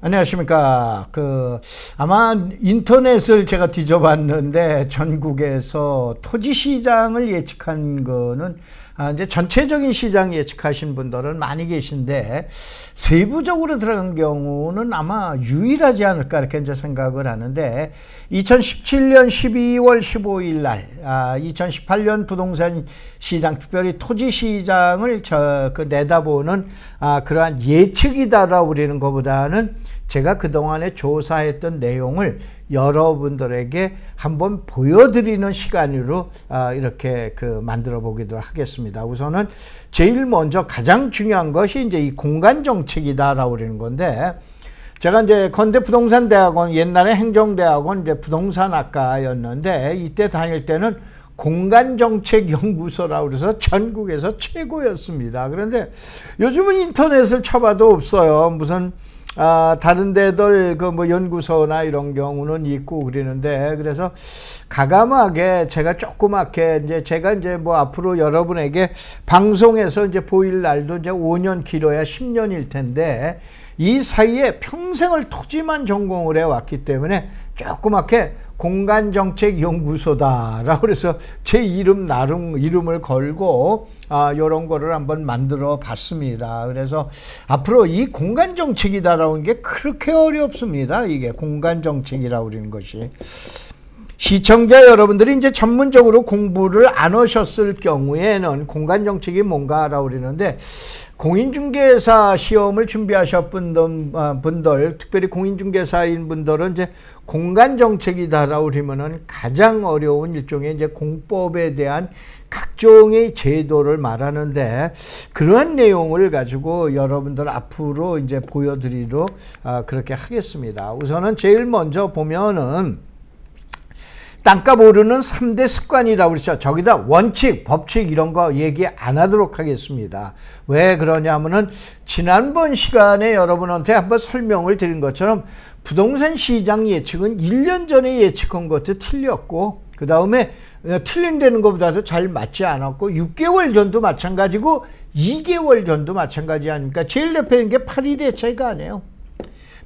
안녕하십니까. 아마 인터넷을 제가 뒤져봤는데 전국에서 토지 시장을 예측한 거는 이제 전체적인 시장 예측하신 분들은 많이 계신데 세부적으로 들어간 경우는 아마 유일하지 않을까 이렇게 이제 생각을 하는데 2017년 12월 15일 날 2018년 부동산 시장 특별히 토지 시장을 내다보는 그러한 예측이다라고 그러는 것보다는 제가 그동안에 조사했던 내용을 여러분들에게 한번 보여드리는 시간으로 이렇게 만들어 보기도 하겠습니다. 우선은 제일 먼저 가장 중요한 것이 이제 이 공간 정책이다라고 그러는 건데, 제가 이제 건대부동산대학원, 옛날에 행정대학원 이제 부동산학과였는데, 이때 다닐 때는 공간정책연구소라고 그래서 전국에서 최고였습니다. 그런데 요즘은 인터넷을 쳐봐도 없어요. 무슨 다른 데들 연구소나 이런 경우는 있고 그러는데, 그래서 가감하게 제가 조그맣게 제가 앞으로 여러분에게 방송에서 보일 날도 5년 길어야 10년일 텐데, 이 사이에 평생을 토지만 전공을 해왔기 때문에 조그맣게 공간정책연구소다라고 그래서 제 이름을 걸고 이런 거를 한번 만들어 봤습니다. 그래서 앞으로 이 공간정책이다라는 게 그렇게 어렵습니다. 이게 공간정책이라고 그러는 것이. 시청자 여러분들이 이제 전문적으로 공부를 안 하셨을 경우에는 공간정책이 뭔가라고 그러는데, 공인중개사 시험을 준비하셨던 분들, 특별히 공인중개사인 분들은 이제 공간정책이다라고 그러면은 가장 어려운 일종의 공법에 대한 각종의 제도를 말하는데, 그러한 내용을 가지고 여러분들 앞으로 보여드리러 그렇게 하겠습니다. 우선은 제일 먼저 보면은 땅값 오르는 3대 습관이라고 그랬죠. 저기다 원칙, 법칙 이런 거 얘기 안 하도록 하겠습니다. 왜 그러냐면은 지난번 시간에 여러분한테 한번 설명을 드린 것처럼 부동산 시장 예측은 1년 전에 예측한 것도 틀렸고, 그 다음에 틀린다는 것보다도 잘 맞지 않았고, 6개월 전도 마찬가지고 2개월 전도 마찬가지 아닙니까? 제일 대표적인 게 파리 대책 아니에요.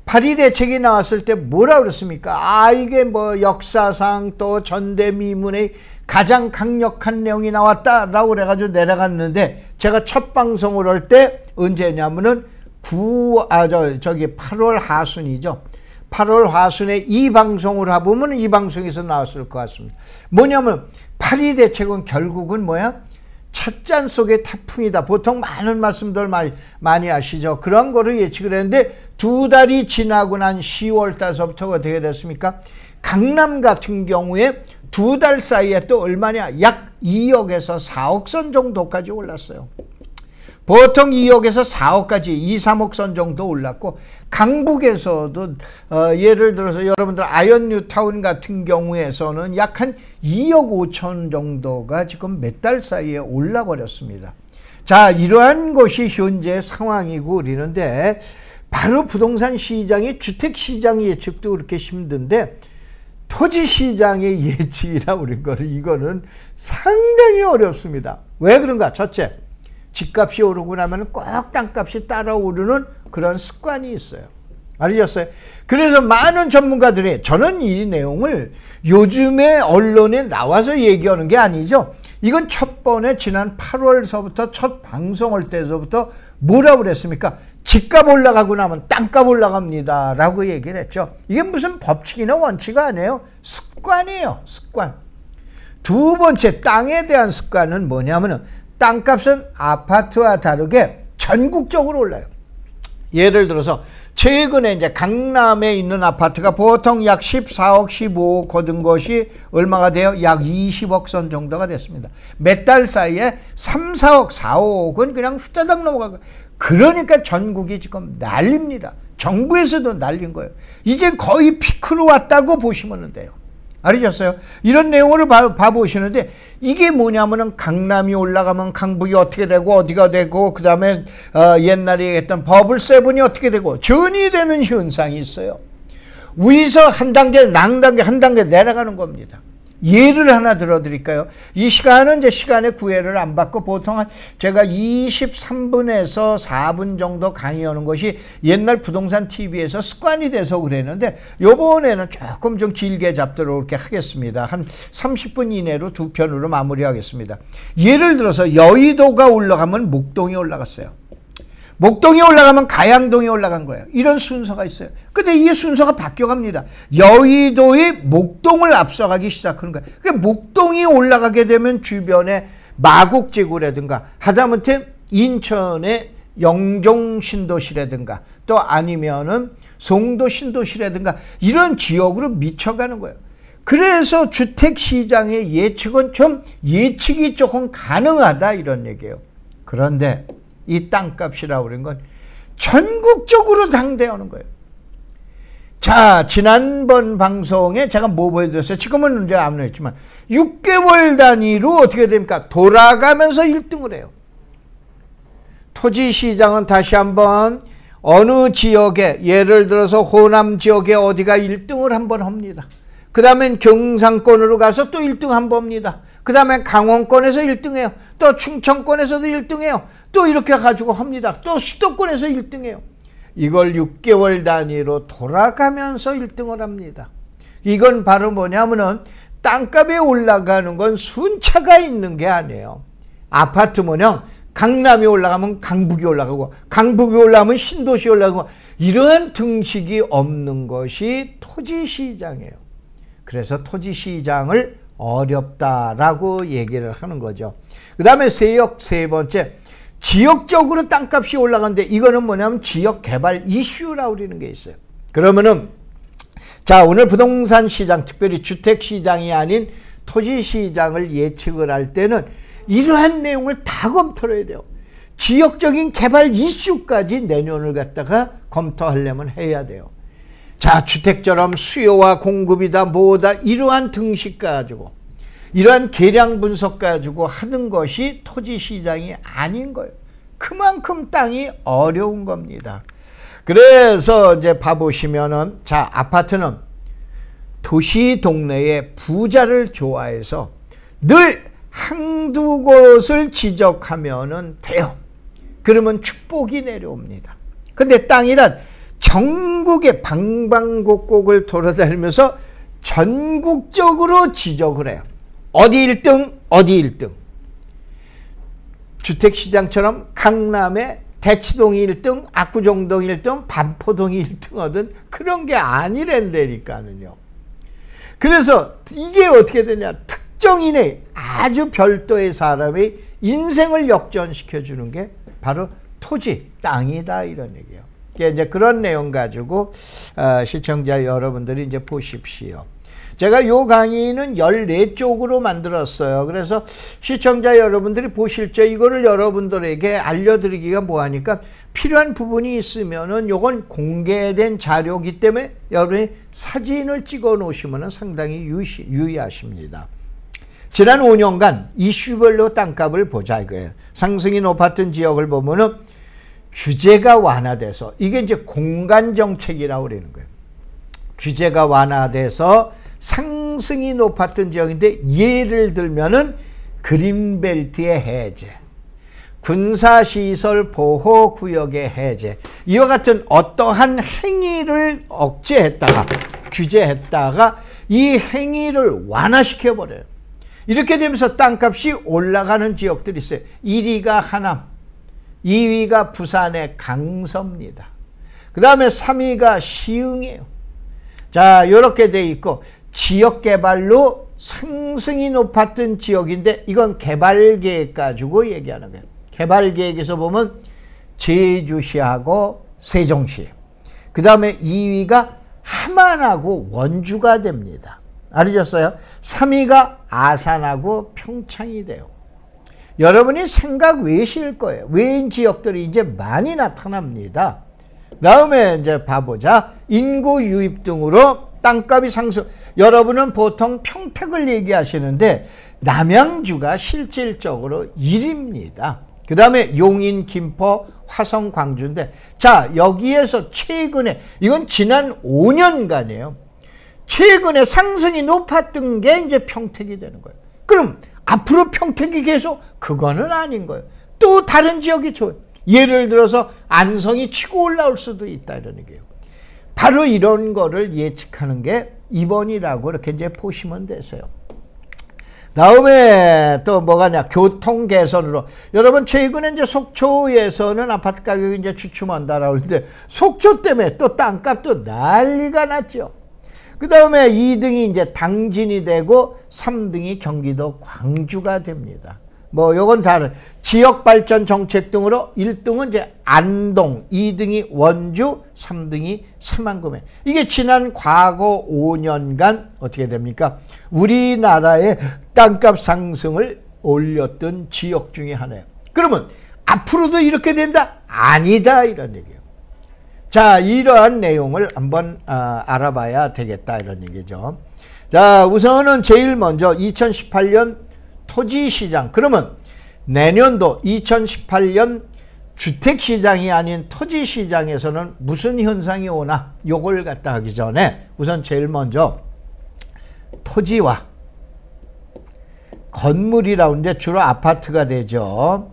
파리 대책이 나왔을 때 뭐라 그랬습니까? 이게 역사상 또 전대미문의 가장 강력한 내용이 나왔다라고 그래가지고 내려갔는데, 제가 첫 방송을 할 때 언제냐면은 8월 하순이죠. 8월 하순에 이 방송을 해보면 이 방송에서 나왔을 것 같습니다. 뭐냐면 파리 대책은 결국은 뭐야? 찻잔 속의 태풍이다. 보통 많은 말씀들 많이 아시죠? 그런 거를 예측을 했는데 2달이 지나고 난 10월 달서부터 어떻게 됐습니까? 강남 같은 경우에 2달 사이에 또 얼마냐? 약 2억에서 4억 선 정도까지 올랐어요. 보통 2억에서 4억까지 2, 3억 선 정도 올랐고, 강북에서도 예를 들어서 여러분들 아이언뉴타운 같은 경우에서는 약 한 2억 5천 정도가 지금 몇 달 사이에 올라버렸습니다. 자, 이러한 것이 현재 상황이고 그러는데, 바로 부동산 시장의 주택시장 예측도 그렇게 힘든데 토지시장의 예측이라고 그런 거는 이거는 상당히 어렵습니다. 왜 그런가? 첫째, 집값이 오르고 나면 꼭 땅값이 따라오르는 그런 습관이 있어요. 알으셨어요? 그래서 많은 전문가들이, 저는 이 내용을 요즘에 언론에 나와서 얘기하는 게 아니죠. 이건 첫 번에 지난 8월서부터 첫 방송할 때서부터 뭐라고 그랬습니까? 집값 올라가고 나면 땅값 올라갑니다 라고 얘기를 했죠. 이게 무슨 법칙이나 원칙이 아니에요. 습관이에요. 습관. 두 번째, 땅에 대한 습관은 뭐냐면은 땅값은 아파트와 다르게 전국적으로 올라요. 예를 들어서 최근에 강남에 있는 아파트가 보통 약 14억, 15억 거둔 것이 얼마가 돼요? 약 20억 선 정도가 됐습니다. 몇 달 사이에 3, 4억, 4억은 그냥 후다닥 넘어가고, 그러니까 전국이 지금 난립니다. 정부에서도 난린 거예요. 이제 거의 피크로 왔다고 보시면 돼요. 알으셨어요? 이런 내용을 봐보시는데, 이게 뭐냐면은 강남이 올라가면 강북이 어떻게 되고 어디가 되고, 그 다음에 옛날에 했던 버블 세븐이 어떻게 되고 전이 되는 현상이 있어요. 위에서 한 단계, 한 단계 내려가는 겁니다. 예를 하나 들어드릴까요? 이 시간은 이제 시간의 구애를 안 받고 보통 제가 23분에서 4분 정도 강의하는 것이 옛날 부동산 TV에서 습관이 돼서 그랬는데 요번에는 조금 좀 길게 잡도록 이렇게 하겠습니다. 한 30분 이내로 두 편으로 마무리하겠습니다. 예를 들어서 여의도가 올라가면 목동이 올라갔어요. 목동이 올라가면 가양동이 올라간 거예요. 이런 순서가 있어요. 근데 이 순서가 바뀌어갑니다. 여의도의 목동을 앞서가기 시작하는 거예요. 그러니까 목동이 올라가게 되면 주변에 마곡지구라든가 하다못해 인천의 영종 신도시라든가 또 아니면은 송도 신도시라든가 이런 지역으로 미쳐가는 거예요. 그래서 주택시장의 예측은 좀 예측이 조금 가능하다 이런 얘기예요. 그런데 이 땅값이라고 그런 건 전국적으로 당대하는 거예요. 자, 지난번 방송에 제가 뭐 보여드렸어요? 지금은 이제 안 했지만 6개월 단위로 어떻게 됩니까? 돌아가면서 1등을 해요. 토지시장은 다시 한번 어느 지역에 예를 들어서 호남 지역에 어디가 1등을 한번 합니다. 그 다음엔 경상권으로 가서 또 1등 한번 합니다. 그 다음에 강원권에서 1등해요. 또 충청권에서도 1등해요. 또 이렇게 가지고 합니다. 또 수도권에서 1등해요. 이걸 6개월 단위로 돌아가면서 1등을 합니다. 이건 바로 뭐냐면은 땅값이 올라가는 건 순차가 있는 게 아니에요. 아파트 모양 강남이 올라가면 강북이 올라가고 강북이 올라가면 신도시 올라가고 이러한 등식이 없는 것이 토지시장이에요. 그래서 토지시장을 어렵다라고 얘기를 하는 거죠. 그 다음에 세 번째, 지역적으로 땅값이 올라가는데 이거는 뭐냐면 지역개발 이슈라고 그러는 게 있어요. 그러면은 자, 오늘 부동산 시장, 특별히 주택시장이 아닌 토지시장을 예측을 할 때는 이러한 내용을 다 검토를 해야 돼요. 지역적인 개발 이슈까지 내년을 갖다가 검토하려면 해야 돼요. 자, 주택처럼 수요와 공급이다 뭐다 이러한 등식 가지고 이러한 계량 분석 가지고 하는 것이 토지시장이 아닌 거예요. 그만큼 땅이 어려운 겁니다. 그래서 이제 봐보시면은 자, 아파트는 도시 동네에 부자를 좋아해서 늘 한두 곳을 지적하면은 돼요. 그러면 축복이 내려옵니다. 근데 땅이란 전국의 방방곡곡을 돌아다니면서 전국적으로 지적을 해요. 어디 1등, 어디 1등. 주택시장처럼 강남에 대치동이 1등, 압구정동이 1등, 반포동이 1등 하던 그런 게 아니란다니까는요. 그래서 이게 어떻게 되냐. 특정인의 아주 별도의 사람의 인생을 역전시켜주는 게 바로 토지, 땅이다 이런 얘기예요. 이제 그런 내용 가지고 시청자 여러분들이 이제 보십시오. 제가 요 강의는 14쪽으로 만들었어요. 그래서 시청자 여러분들이 보실 때 이거를 여러분들에게 알려드리기가 뭐하니까 필요한 부분이 있으면은 요건 공개된 자료이기 때문에 여러분이 사진을 찍어 놓으시면 상당히 유의하십니다. 지난 5년간 이슈별로 땅값을 보자 이거예요. 상승이 높았던 지역을 보면은 규제가 완화돼서 이게 이제 공간정책이라고 그러는 거예요. 규제가 완화돼서 상승이 높았던 지역인데 예를 들면은 그린벨트의 해제, 군사시설 보호구역의 해제 이와 같은 어떠한 행위를 억제했다가 규제했다가 이 행위를 완화시켜버려요. 이렇게 되면서 땅값이 올라가는 지역들이 있어요. 1위가 하남, 2위가 부산의 강서입니다. 그 다음에 3위가 시흥이에요. 자, 이렇게 돼 있고 지역개발로 상승이 높았던 지역인데 이건 개발계획 가지고 얘기하는 거예요. 개발계획에서 보면 제주시하고 세종시, 그 다음에 2위가 함안하고 원주가 됩니다. 알으셨어요? 3위가 아산하고 평창이 돼요. 여러분이 생각 외실 거예요. 외인 지역들이 이제 많이 나타납니다. 다음에 이제 봐보자. 인구 유입 등으로 땅값이 상승. 여러분은 보통 평택을 얘기하시는데 남양주가 실질적으로 1위입니다. 그 다음에 용인, 김포, 화성, 광주인데 자, 여기에서 최근에 이건 지난 5년간이에요. 최근에 상승이 높았던 게 이제 평택이 되는 거예요. 그럼 앞으로 평택이 계속? 그거는 아닌 거예요. 또 다른 지역이 좋아요. 예를 들어서 안성이 치고 올라올 수도 있다 이런 얘기예요. 바로 이런 거를 예측하는 게 2번이라고 이렇게 이제 보시면 되세요. 다음에 또 뭐가냐, 교통 개선으로. 여러분, 최근에 이제 속초에서는 아파트 가격이 이제 주춤한다라고 그러는데, 속초 때문에 또 땅값도 난리가 났죠. 그 다음에 2등이 이제 당진이 되고, 3등이 경기도 광주가 됩니다. 뭐, 요건 다른 지역발전 정책 등으로 1등은 이제 안동, 2등이 원주, 3등이 삼안구매. 이게 지난 과거 5년간 어떻게 됩니까? 우리나라의 땅값 상승을 올렸던 지역 중에 하나예요. 그러면 앞으로도 이렇게 된다? 아니다, 이런 얘기예요. 자, 이러한 내용을 한번 알아봐야 되겠다, 이런 얘기죠. 자, 우선은 제일 먼저 2018년 토지시장. 그러면 내년도 2018년 주택시장이 아닌 토지시장에서는 무슨 현상이 오나, 요걸 갖다 하기 전에 우선 제일 먼저 토지와 건물이라고 하는데 주로 아파트가 되죠.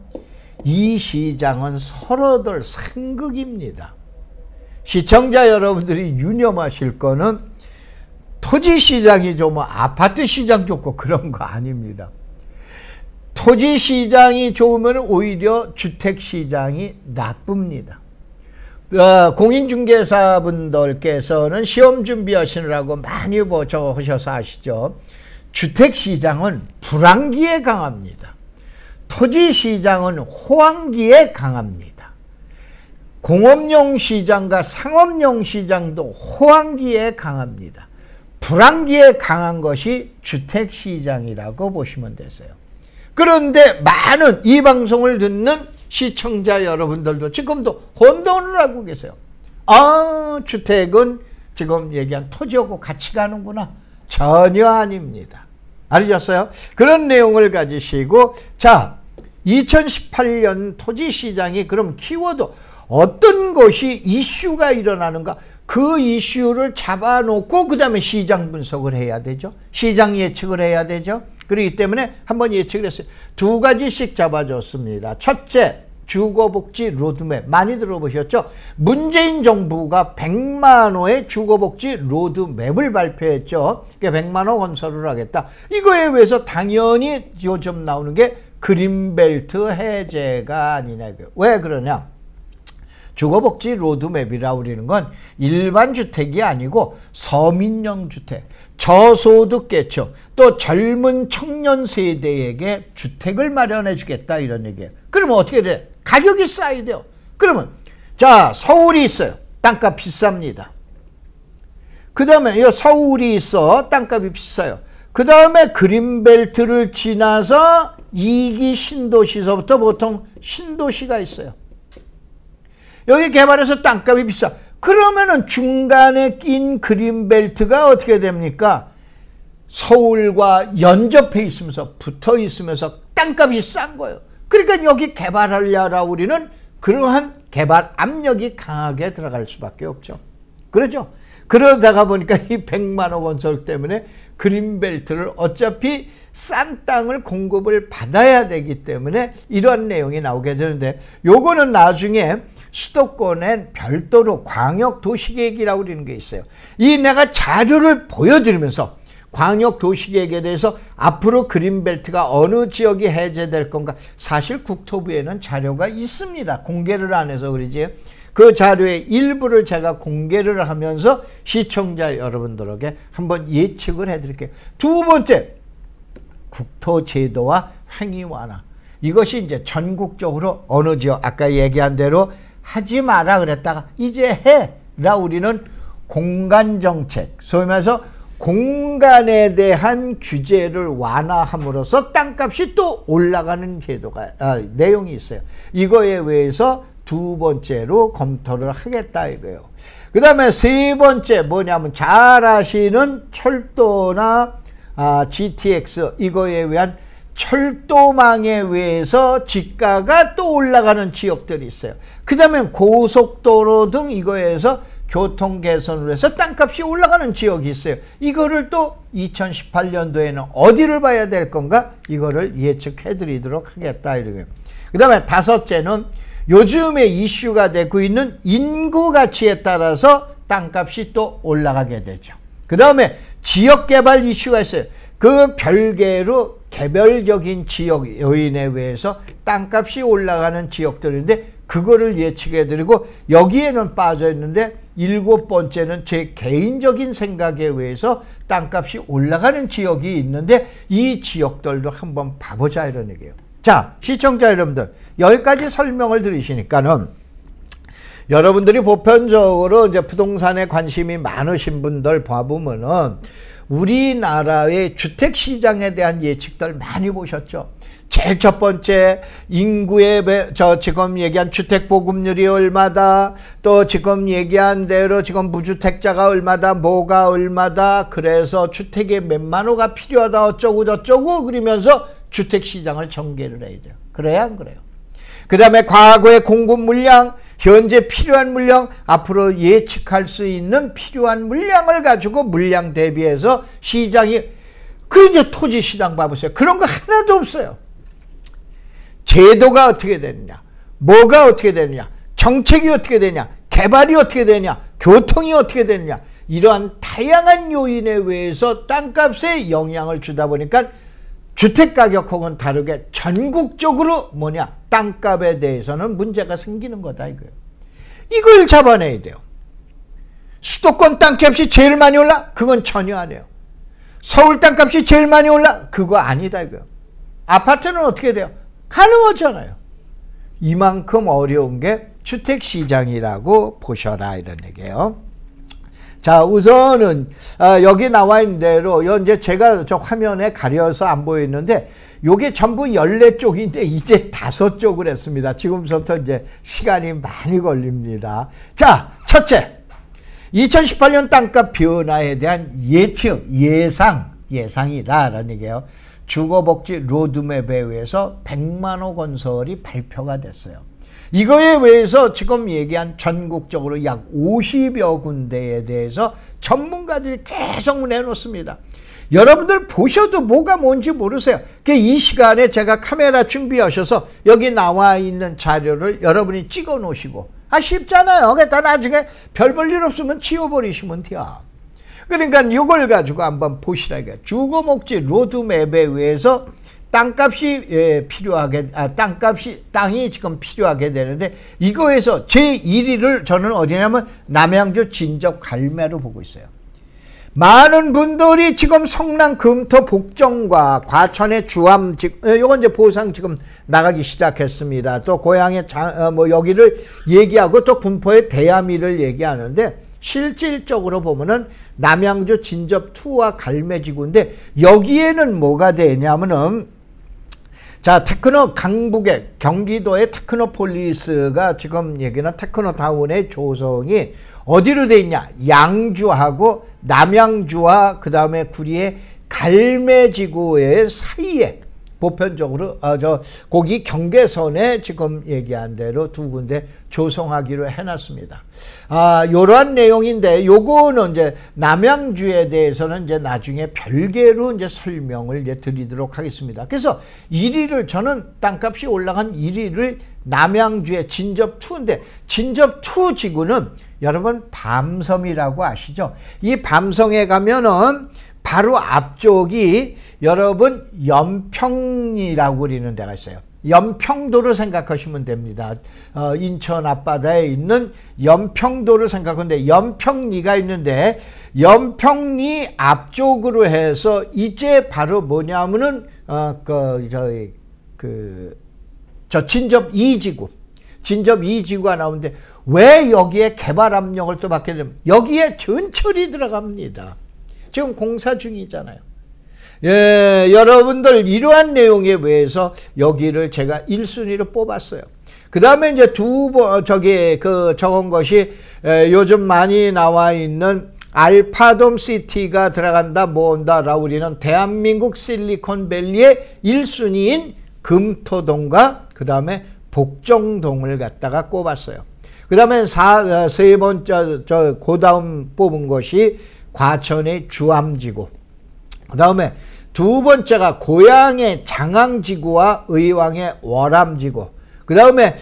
이 시장은 서로들 상극입니다. 시청자 여러분들이 유념하실 거는 토지시장이 좋으면 아파트 시장 좋고 그런 거 아닙니다. 토지시장이 좋으면 오히려 주택시장이 나쁩니다. 공인중개사분들께서는 시험 준비하시느라고 많이 하셔서 아시죠? 주택시장은 불황기에 강합니다. 토지시장은 호황기에 강합니다. 공업용 시장과 상업용 시장도 호황기에 강합니다. 불황기에 강한 것이 주택시장이라고 보시면 되세요. 그런데 많은 이 방송을 듣는 시청자 여러분들도 지금도 혼돈을 하고 계세요. 아, 주택은 지금 얘기한 토지하고 같이 가는구나. 전혀 아닙니다. 알으셨어요? 그런 내용을 가지시고, 자, 2018년 토지시장이 그럼 키워드 어떤 것이 이슈가 일어나는가? 그 이슈를 잡아놓고 그 다음에 시장 분석을 해야 되죠. 시장 예측을 해야 되죠. 그렇기 때문에 한번 예측을 했어요. 2가지씩 잡아줬습니다. 첫째, 주거복지 로드맵. 많이 들어보셨죠? 문재인 정부가 100만 호의 주거복지 로드맵을 발표했죠. 100만 호 건설을 하겠다. 이거에 의해서 당연히 요즘 나오는 게 그린벨트 해제가 아니냐. 왜 그러냐? 주거복지 로드맵이라고 그러는 건 일반 주택이 아니고 서민형 주택, 저소득계층, 또 젊은 청년 세대에게 주택을 마련해 주겠다 이런 얘기예요. 그러면 어떻게 돼? 가격이 싸야 돼요. 그러면 자, 서울이 있어요. 땅값 비쌉니다. 그 다음에 서울이 있어. 땅값이 비싸요. 그 다음에 그린벨트를 지나서 2기 신도시서부터 보통 신도시가 있어요. 여기 개발해서 땅값이 비싸. 그러면은 중간에 낀 그린벨트가 어떻게 됩니까? 서울과 연접해 있으면서 붙어 있으면서 땅값이 싼 거예요. 그러니까 여기 개발하려고 우리는 그러한 개발 압력이 강하게 들어갈 수밖에 없죠. 그렇죠? 그러다가 보니까 이 100만 원 건설 때문에 그린벨트를 어차피 싼 땅을 공급을 받아야 되기 때문에 이러한 내용이 나오게 되는데, 요거는 나중에 수도권엔 별도로 광역도시계획이라고 그러는 게 있어요. 이 내가 자료를 보여드리면서 광역도시계획에 대해서 앞으로 그린벨트가 어느 지역이 해제될 건가, 사실 국토부에는 자료가 있습니다. 공개를 안 해서 그러지. 그 자료의 일부를 제가 공개를 하면서 시청자 여러분들에게 한번 예측을 해드릴게요. 두 번째, 국토제도와 행위 완화. 이것이 이제 전국적으로 어느 지역, 아까 얘기한 대로 하지 마라 그랬다가 이제 해라 우리는 공간정책, 소위 말해서 공간에 대한 규제를 완화함으로써 땅값이 또 올라가는 제도가 내용이 있어요. 이거에 의해서 두 번째로 검토를 하겠다 이거예요. 그 다음에 세 번째 뭐냐면 잘 아시는 철도나 GTX 이거에 의한 철도망에 의해서 지가가 또 올라가는 지역들이 있어요. 그 다음에 고속도로 등 이거에서 교통 개선으로 해서 땅값이 올라가는 지역이 있어요. 이거를 또 2018년도에는 어디를 봐야 될 건가? 이거를 예측해 드리도록 하겠다. 이러고요. 그 다음에 다섯째는 요즘에 이슈가 되고 있는 인구 가치에 따라서 땅값이 또 올라가게 되죠. 그 다음에 지역개발 이슈가 있어요. 그 별개로 개별적인 지역 요인에 의해서 땅값이 올라가는 지역들인데 그거를 예측해드리고 여기에는 빠져있는데 7번째는 제 개인적인 생각에 의해서 땅값이 올라가는 지역이 있는데 이 지역들도 한번 봐보자 이런 얘기예요. 자, 시청자 여러분들 여기까지 설명을 들으시니까는 여러분들이 보편적으로 이제 부동산에 관심이 많으신 분들 봐보면은 우리나라의 주택시장에 대한 예측들 많이 보셨죠. 제일 첫 번째 인구의 지금 얘기한 주택 보급률이 얼마다, 또 지금 얘기한 대로 지금 무주택자가 얼마다, 뭐가 얼마다, 그래서 주택에 몇만 호가 필요하다 어쩌고 저쩌고 그러면서 주택시장을 전개를 해야 돼요. 그래야 안 그래요? 그 다음에 과거의 공급 물량, 현재 필요한 물량, 앞으로 예측할 수 있는 필요한 물량을 가지고 물량 대비해서 시장이, 그 이제 토지 시장 봐보세요. 그런 거 하나도 없어요. 제도가 어떻게 되느냐, 뭐가 어떻게 되느냐, 정책이 어떻게 되냐, 개발이 어떻게 되냐, 교통이 어떻게 되느냐, 이러한 다양한 요인에 의해서 땅값에 영향을 주다 보니까 주택가격하고는 다르게 전국적으로 뭐냐, 땅값에 대해서는 문제가 생기는 거다 이거예요. 이걸 잡아내야 돼요. 수도권 땅값이 제일 많이 올라? 그건 전혀 아니에요. 서울 땅값이 제일 많이 올라? 그거 아니다 이거예요. 아파트는 어떻게 돼요? 가능하잖아요. 이만큼 어려운 게 주택시장이라고 보셔라 이런 얘기예요. 자, 우선은 여기 나와 있는 대로 이제 제가 저 화면에 가려서 안 보이는데 요게 전부 14쪽인데 이제 5쪽을 했습니다. 지금부터 이제 시간이 많이 걸립니다. 자, 첫째, 2018년 땅값 변화에 대한 예측, 예상이다라는 얘기예요. 주거복지 로드맵에 의해서 100만 호 건설이 발표가 됐어요. 이거에 의해서 지금 얘기한 전국적으로 약 50여 군데에 대해서 전문가들이 계속 내놓습니다. 여러분들 보셔도 뭐가 뭔지 모르세요. 이 시간에 제가 카메라 준비하셔서 여기 나와 있는 자료를 여러분이 찍어 놓으시고, 쉽잖아요. 그러니까 나중에 별 볼 일 없으면 지워버리시면 돼요. 그러니까 이걸 가지고 한번 보시라. 주거목지 로드맵에 의해서 땅값이 땅이 지금 필요하게 되는데, 이거에서 제1위를 저는 어디냐면 남양주 진접 갈매로 보고 있어요. 많은 분들이 지금 성남 금토 복정과 과천의 주암, 요건 이제 보상 지금 나가기 시작했습니다. 또 고향의 여기를 얘기하고 또 군포의 대야미를 얘기하는데, 실질적으로 보면은 남양주 진접2와 갈매지구인데, 여기에는 뭐가 되냐면은, 자, 테크노 강북의 경기도의 테크노폴리스가 지금 얘기는 테크노타운의 조성이 어디로 돼 있냐, 양주하고 남양주와 그 다음에 구리의 갈매지구의 사이에 보편적으로 거기 경계선에 지금 얘기한 대로 두 군데 조성하기로 해놨습니다. 요러한 내용인데, 요거는 이제 남양주에 대해서는 이제 나중에 별개로 이제 설명을 이제 드리도록 하겠습니다. 그래서 1위를, 저는 땅값이 올라간 1위를 남양주의 진접2인데, 진접2 지구는 여러분 밤섬이라고 아시죠? 이 밤섬에 가면은 바로 앞쪽이 여러분 연평리라고 그러는 데가 있어요. 연평도를 생각하시면 됩니다. 인천 앞바다에 있는 연평도를 생각하는데, 연평리가 있는데, 연평리 앞쪽으로 해서 이제 바로 뭐냐면은 진접 2지구, 진접 2지구가 나오는데, 왜 여기에 개발 압력을 또 받게 되면 여기에 전철이 들어갑니다. 지금 공사 중이잖아요. 예, 여러분들 이러한 내용에 의해서 여기를 제가 1순위로 뽑았어요. 그 다음에 이제 적은 것이 요즘 많이 나와 있는 알파돔 시티가 들어간다, 뭐온다라고 우리는 대한민국 실리콘밸리의 1순위인 금토동과 그 다음에 복정동을 갖다가 꼽았어요. 그 다음에 세 번째, 그 다음 뽑은 것이 과천의 주암지구. 그 다음에 두 번째가 고양의 장항지구와 의왕의 월암지구. 그 다음에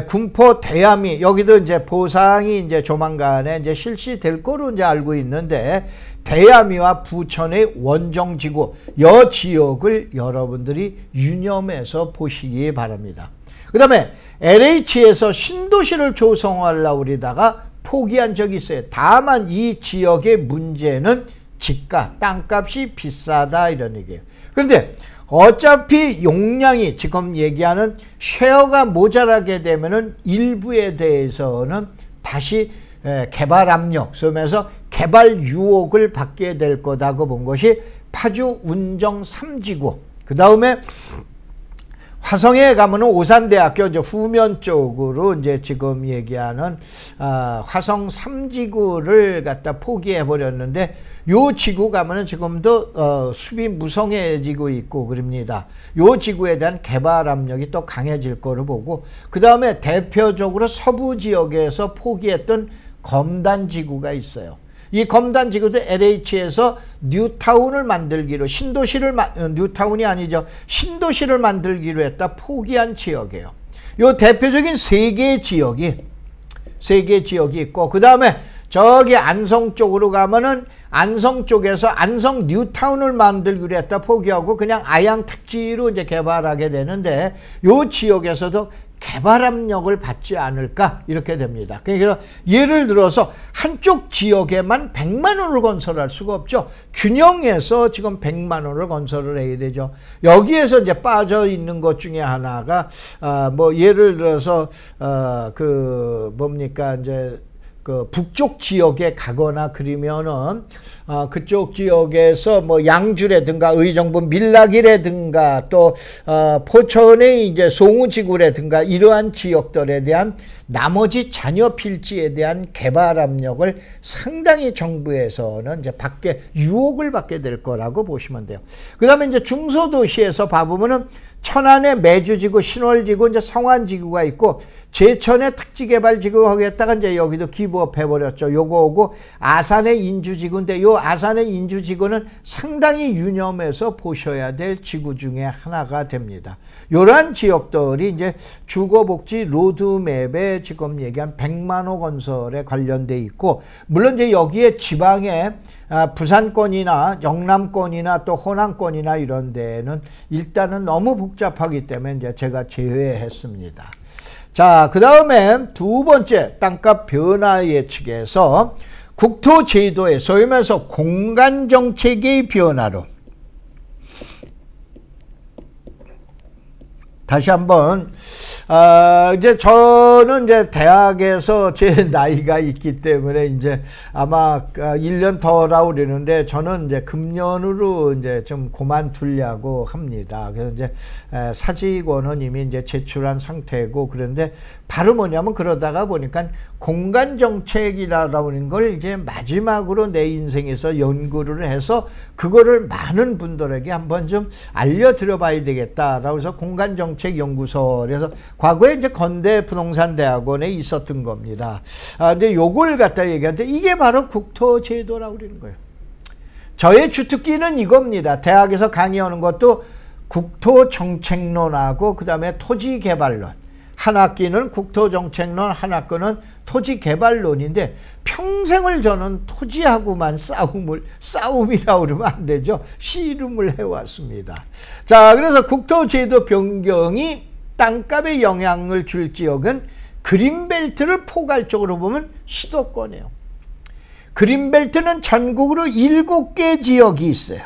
군포 대암이, 여기도 이제 보상이 이제 조만간에 이제 실시될 거로 이제 알고 있는데, 대암이와 부천의 원정지구, 여 지역을 여러분들이 유념해서 보시기 바랍니다. 그 다음에 LH에서 신도시를 조성하려고 그러다가 포기한 적이 있어요. 다만 이 지역의 문제는 집가, 땅값이 비싸다 이런 얘기예요. 그런데 어차피 용량이 지금 얘기하는 쉐어가 모자라게 되면은 일부에 대해서는 다시 개발 압력, 그러면서 개발 유혹을 받게 될 거다고 본 것이 파주 운정 3지구. 그 다음에 화성에 가면은 오산대학교 이제 후면 쪽으로 이제 지금 얘기하는 화성 3지구를 갖다 포기해 버렸는데, 요 지구 가면은 지금도 숲이 무성해지고 있고 그럽니다. 요 지구에 대한 개발 압력이 또 강해질 거로 보고, 그 다음에 대표적으로 서부 지역에서 포기했던 검단지구가 있어요. 이 검단지구도 LH에서 뉴타운을 만들기로, 뉴타운이 아니죠. 신도시를 만들기로 했다 포기한 지역이에요. 요 대표적인 세 개의 지역이 있고, 그 다음에 저기 안성 쪽으로 가면은 안성 쪽에서 안성 뉴타운을 만들기로 했다 포기하고 그냥 아양 택지로 이제 개발하게 되는데, 요 지역에서도 개발 압력을 받지 않을까 이렇게 됩니다. 그러니까 예를 들어서 한쪽 지역에만 100만 원을 건설할 수가 없죠. 균형해서 지금 100만 원을 건설을 해야 되죠. 여기에서 이제 빠져 있는 것 중에 하나가 뭐 예를 들어서 이제 그 북쪽 지역에 가거나 그러면은 그쪽 지역에서 뭐 양주라든가 의정부 밀락이라든가 또 포천의 이제 송우지구라든가 이러한 지역들에 대한 나머지 잔여 필지에 대한 개발 압력을 상당히 정부에서는 이제 유혹을 받게 될 거라고 보시면 돼요. 그 다음에 이제 중소도시에서 봐보면은 천안의 매주지구, 신월지구, 이제 성안지구가 있고, 제천의 특지개발지구 하겠다가 이제 여기도 기부업 해버렸죠. 요거고 아산의 인주지구인데, 요 아산의 인주지구는 상당히 유념해서 보셔야 될 지구 중에 하나가 됩니다. 이러한 지역들이 이제 주거복지 로드맵에 지금 얘기한 100만호 건설에 관련돼 있고, 물론 이제 여기에 지방에 부산권이나 영남권이나 또 호남권이나 이런 데는 일단은 너무 복잡하기 때문에 이제 제가 제외했습니다. 자, 그 다음에 두 번째 땅값 변화 예측에서 국토제도에 소위 말해서 공간정책의 변화로, 다시 한번 이제 저는 이제 대학에서 제 나이가 있기 때문에 이제 아마 1년 더 나오려는데, 저는 이제 금년으로 이제 좀 그만두려고 합니다. 그래서 이제 사직원은 이미 이제 제출한 상태고, 그런데 바로 뭐냐면 그러다가 보니까 공간정책이라는 걸 이제 마지막으로 내 인생에서 연구를 해서 그거를 많은 분들에게 한번 좀 알려드려 봐야 되겠다라고 해서 공간정책연구소에서 과거에 이제 건대 부동산대학원에 있었던 겁니다. 근데 요걸 갖다 얘기하는데 이게 바로 국토제도라고 그러는 거예요. 저의 주특기는 이겁니다. 대학에서 강의하는 것도 국토정책론하고 그 다음에 토지개발론. 한 학기는 국토정책론, 한 학기는 토지개발론인데, 평생을 저는 토지하고만 싸움이라고 그러면 안 되죠. 씨름을 해왔습니다. 자, 그래서 국토제도 변경이 땅값에 영향을 줄 지역은 그린벨트를 포괄적으로 보면 수도권이에요. 그린벨트는 전국으로 7개 지역이 있어요.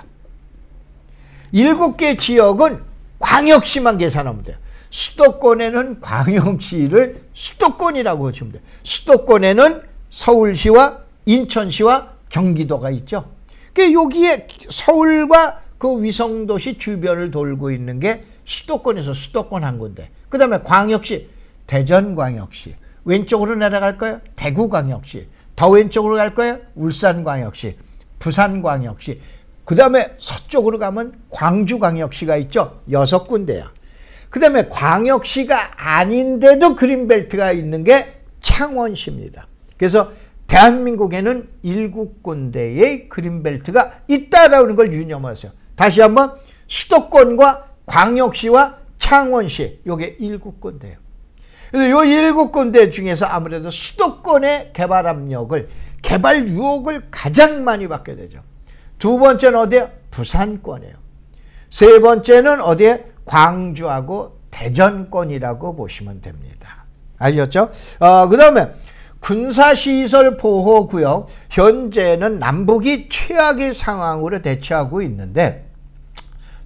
7개 지역은 광역시만 계산하면 돼요. 수도권에는 광역시를 수도권이라고 보시면 돼요. 수도권에는 서울시와 인천시와 경기도가 있죠. 그러니까 여기에 서울과 그 위성도시 주변을 돌고 있는 게 수도권에서 수도권 한 군데. 그 다음에 광역시, 대전광역시. 왼쪽으로 내려갈까요? 대구광역시. 더 왼쪽으로 갈까요? 울산광역시, 부산광역시. 그 다음에 서쪽으로 가면 광주광역시가 있죠. 6군데야. 그 다음에 광역시가 아닌데도 그린벨트가 있는 게 창원시입니다. 그래서 대한민국에는 7군데의 그린벨트가 있다라는 걸 유념하세요. 다시 한번 수도권과 광역시와 창원시, 요게 7군데예요. 그래서 요 7군데 중에서 아무래도 수도권의 개발 압력을, 개발 유혹을 가장 많이 받게 되죠. 두 번째는 어디에? 부산권이에요. 세 번째는 어디에? 광주하고 대전권이라고 보시면 됩니다. 아셨죠? 그 다음에 군사시설 보호구역, 현재는 남북이 최악의 상황으로 대처하고 있는데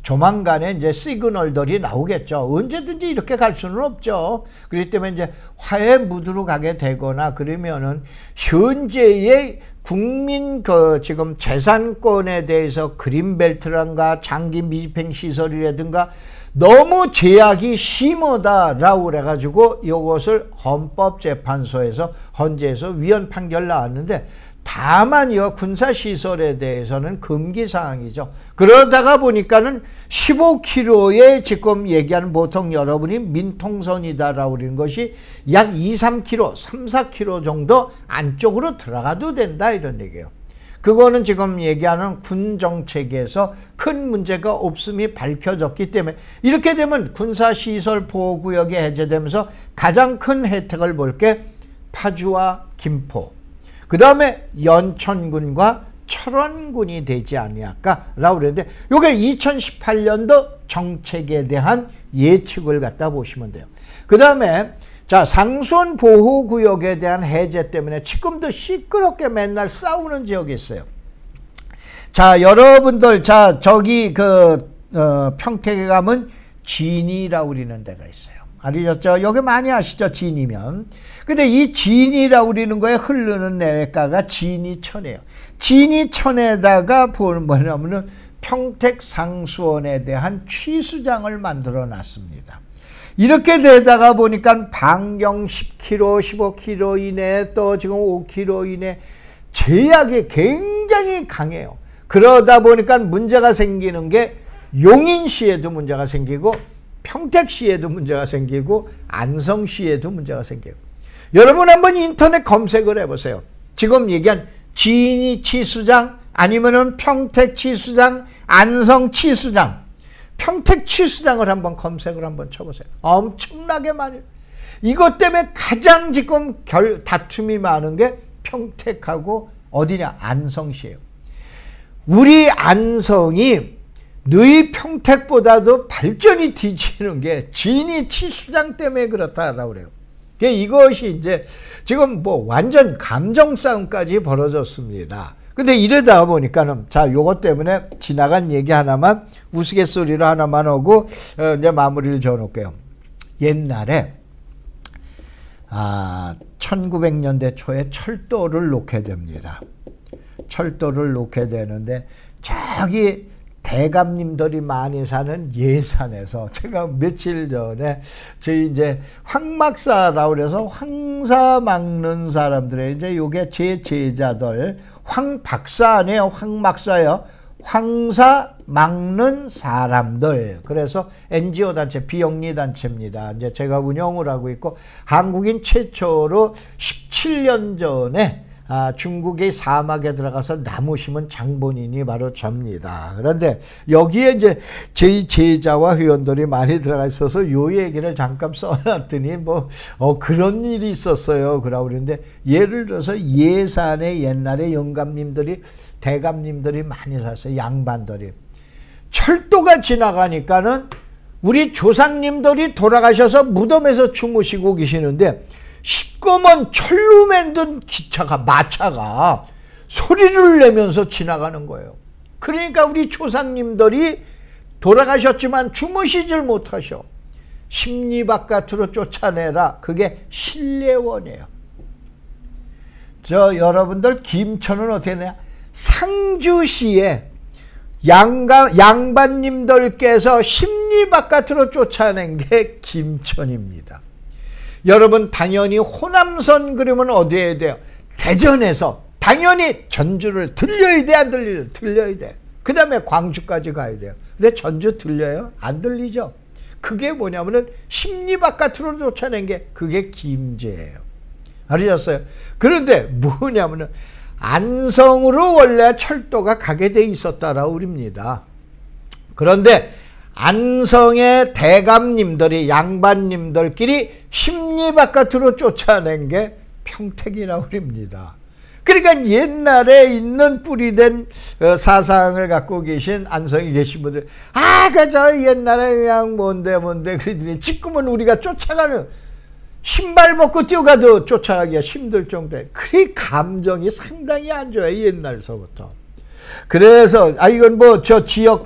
조만간에 이제 시그널들이 나오겠죠. 언제든지 이렇게 갈 수는 없죠. 그렇기 때문에 이제 화해 무드로 가게 되거나 그러면은 현재의 국민 지금 재산권에 대해서 그린벨트란가 장기 미집행 시설이라든가 너무 제약이 심하다라고 그래가지고 이것을 헌법재판소에서 헌재에서 위헌 판결 나왔는데, 다만 이 군사시설에 대해서는 금기사항이죠. 그러다가 보니까는 15km에 지금 얘기하는, 보통 여러분이 민통선이다라고 그러는 것이 약 2, 3km, 3, 4km 정도 안쪽으로 들어가도 된다 이런 얘기예요. 그거는 지금 얘기하는 군정책에서 큰 문제가 없음이 밝혀졌기 때문에, 이렇게 되면 군사시설 보호구역이 해제되면서 가장 큰 혜택을 볼 게 파주와 김포, 그 다음에 연천군과 철원군이 되지 않을까라고 그랬는데, 이게 2018년도 정책에 대한 예측을 갖다 보시면 돼요. 그 다음에 자, 상수원 보호구역에 대한 해제 때문에 지금도 시끄럽게 맨날 싸우는 지역이 있어요. 자, 여러분들, 자, 저기 평택에 가면 진이라고 그러는 데가 있어요. 아시죠? 여기 많이 아시죠? 진이면. 근데 이 진이라고 그러는 거에 흐르는 내가가 진이천이에요. 진이천에다가 뭐냐면은 평택 상수원에 대한 취수장을 만들어 놨습니다. 이렇게 되다가 보니까 반경 10km, 15km 이내, 또 지금 5km 이내 제약이 굉장히 강해요. 그러다 보니까 문제가 생기는 게 용인시에도 문제가 생기고 평택시에도 문제가 생기고 안성시에도 문제가 생겨요. 여러분 한번 인터넷 검색을 해보세요. 지금 얘기한 진이 치수장, 아니면은 평택 치수장, 안성 치수장, 평택 치수장을 한번 검색을 한번 쳐보세요. 엄청나게 많이. 이것 때문에 가장 지금 다툼이 많은 게 평택하고 어디냐? 안성시예요. 우리 안성이 너희 평택보다도 발전이 뒤지는 게 진이 치수장 때문에 그렇다라고 그래요. 이것이 이제 지금 뭐 완전 감정 싸움까지 벌어졌습니다. 근데 이러다 보니까는, 자, 요것 때문에 지나간 얘기 하나만, 우스갯소리로 하나만 하고 이제 마무리를 지어 놓을게요. 옛날에 1900년대 초에 철도를 놓게 됩니다. 철도를 놓게 되는데, 저기 대감님들이 많이 사는 예산에서 제가 며칠 전에 저희 이제 황막사라고 그래서 황사 막는 사람들의 이제 요게 제 제자들, 황박사 아니에요, 황막사요. 황사 막는 사람들. 그래서 NGO 단체, 비영리 단체입니다. 이제 제가 운영을 하고 있고, 한국인 최초로 17년 전에 중국의 사막에 들어가서 나무 심은 장본인이 바로 접니다. 그런데 여기에 이제 제 제자와 회원들이 많이 들어가 있어서 요 얘기를 잠깐 써놨더니 그런 일이 있었어요. 그러고 그러는데, 예를 들어서 예산에 옛날에 영감님들이, 대감님들이 많이 샀어요. 양반들이. 철도가 지나가니까는 우리 조상님들이 돌아가셔서 무덤에서 주무시고 계시는데, 시꺼먼 철로 만든 기차가, 마차가 소리를 내면서 지나가는 거예요. 그러니까 우리 조상님들이 돌아가셨지만 주무시질 못하셔. 심리 바깥으로 쫓아내라. 그게 신례원이에요. 여러분들 김천은 어떻게 되냐? 상주시에 양반님들께서 심리 바깥으로 쫓아낸 게 김천입니다. 여러분 당연히 호남선 그러면 어디에 해야 돼요? 대전에서 당연히 전주를 들려야 돼, 안 들려요? 들려야 돼. 그 다음에 광주까지 가야 돼요. 근데 전주 들려요? 안 들리죠? 그게 뭐냐면은 심리 바깥으로 쫓아낸 게 그게 김제예요. 알으셨어요? 그런데 뭐냐면은 안성으로 원래 철도가 가게 돼 있었다라고 그럽니다. 그런데 안성의 대감님들이 양반님들끼리 심리 바깥으로 쫓아낸 게 평택이라고 그럽니다. 그러니까 옛날에 있는 뿌리된 사상을 갖고 계신 안성에 계신 분들, 그저 옛날에 그냥 뭔데 그러더니 지금은 우리가 쫓아가는, 신발 벗고 뛰어가도 쫓아가기가 힘들 정도에 그 감정이 상당히 안 좋아요, 옛날서부터. 그래서 이건 뭐 저 지역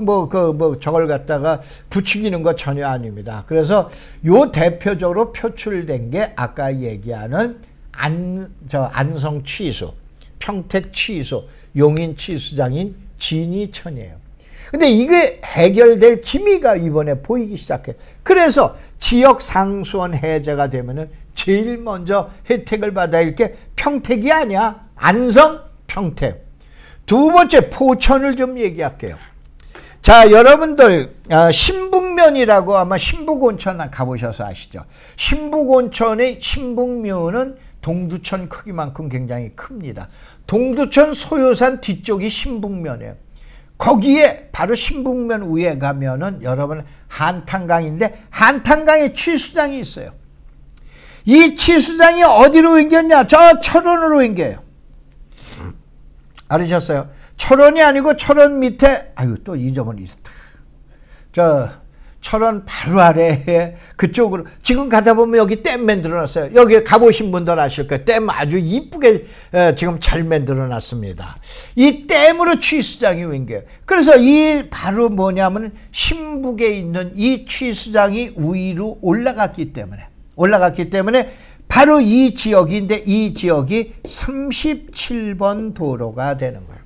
저걸 갖다가 부추기는 거 전혀 아닙니다. 그래서 요 대표적으로 표출된 게 아까 얘기하는 안성 취수, 평택 취수, 용인 취수장인 진이천이에요. 근데 이게 해결될 기미가 이번에 보이기 시작해요. 그래서 지역 상수원 해제가 되면은 제일 먼저 혜택을 받아야 할 게 평택이 아니야. 안성, 평택. 두 번째 포천을 좀 얘기할게요. 자, 여러분들 신북면이라고 아마 신북온천 가보셔서 아시죠? 신북온천의 신북면은 동두천 크기만큼 굉장히 큽니다. 동두천 소요산 뒤쪽이 신북면이에요. 거기에 바로 신북면 위에 가면은 여러분 한탄강인데 한탄강에 취수장이 있어요. 이 취수장이 어디로 옮겼냐? 저 철원으로 옮겨요. 알으셨어요? 철원이 아니고 철원 밑에, 또 잊어버리셨다. 저 철원 바로 아래에 그쪽으로 지금 가다 보면 여기 댐 만들어놨어요. 여기 가보신 분들 아실 거예요. 댐 아주 이쁘게 지금 잘 만들어놨습니다. 이 댐으로 취수장이 옮겨요. 그래서 이 바로 뭐냐면 신북에 있는 이 취수장이 위로 올라갔기 때문에 바로 이 지역인데 이 지역이 37번 도로가 되는 거예요.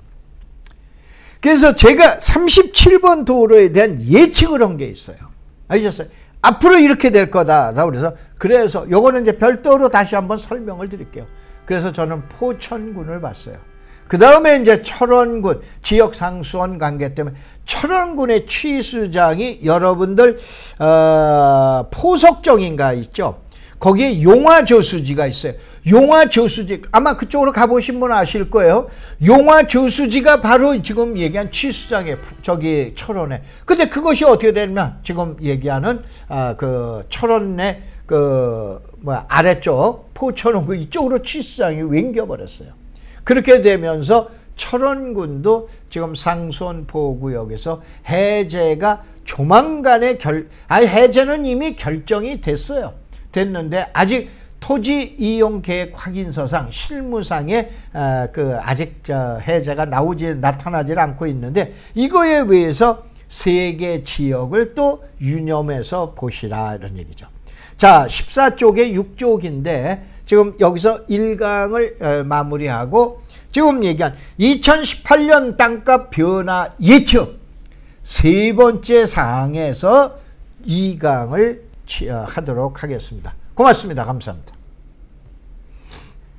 그래서 제가 37번 도로에 대한 예측을 한 게 있어요. 아셨어요? 앞으로 이렇게 될 거다라고 그래서 요거는 이제 별도로 다시 한번 설명을 드릴게요. 그래서 저는 포천군을 봤어요. 그 다음에 이제 철원군, 지역 상수원 관계 때문에 철원군의 취수장이 여러분들 포석정인가 있죠? 거기에 용화저수지가 있어요. 용화저수지, 아마 그쪽으로 가보신 분 아실 거예요. 용화저수지가 바로 지금 얘기한 취수장에 저기 철원에. 근데 그것이 어떻게 되냐면 지금 얘기하는 그 철원의 아래쪽 포천원 이쪽으로 취수장이 옮겨버렸어요. 그렇게 되면서 철원군도 지금 상수원 보호구역에서 해제가 조만간에 해제는 이미 결정이 됐는데 아직 토지 이용 계획 확인서상 실무상에 아직 해제가 나타나질 않고 있는데 이거에 의해서 세 개 지역을 또 유념해서 보시라 이런 얘기죠. 자, 14쪽에 6쪽인데 지금 여기서 1강을 마무리하고 지금 얘기한 2018년 땅값 변화 예측 세 번째 사항에서 2강을 하도록 하겠습니다. 고맙습니다. 감사합니다.